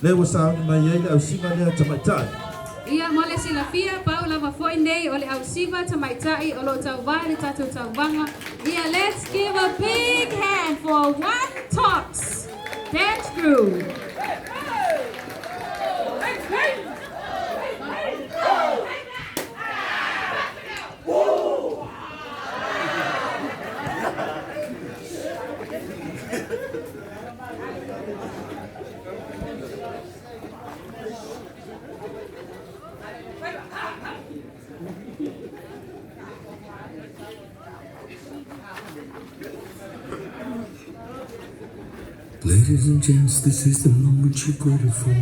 Lewa sa mai ai au singa lea tamaitai. Ia mole sila fia pau lava foi nei ole au siva tamaitai o lo tau vai le tatu tau vanga. Ia, let's give a big hand for Onetox dance crew. Ladies and gents, this is the moment you've waited for.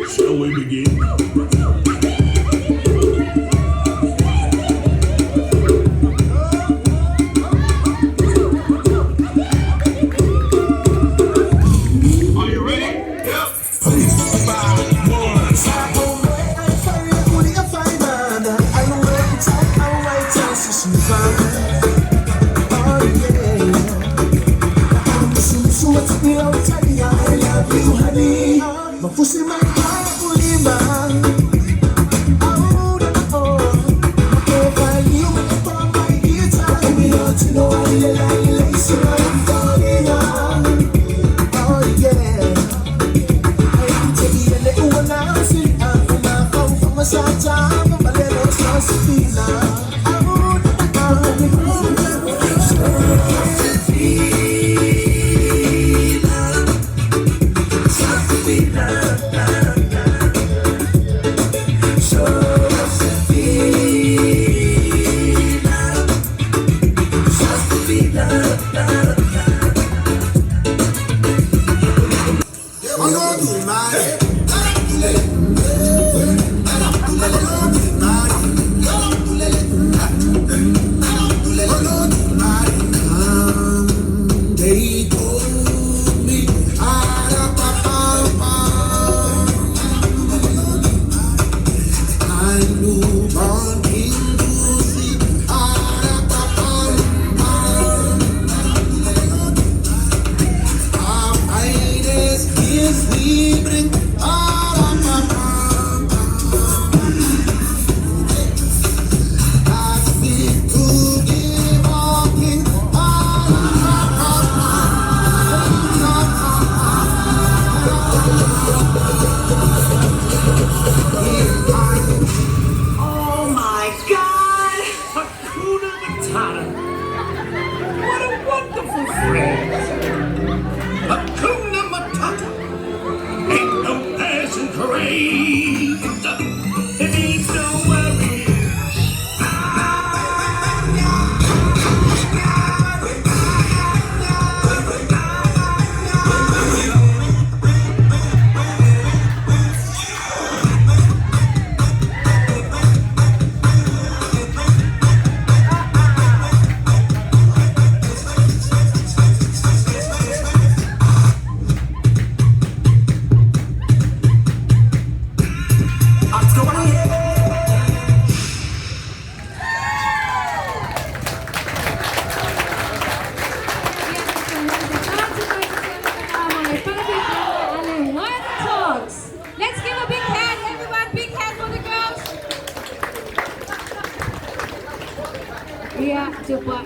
Shall we begin? Are you ready? Yep. What a wonderful phrase! Hakuna Matata! Ain't no passing craze! It means no worries! Let's give a big hand, everyone. Big hand for the girls. Iya, coba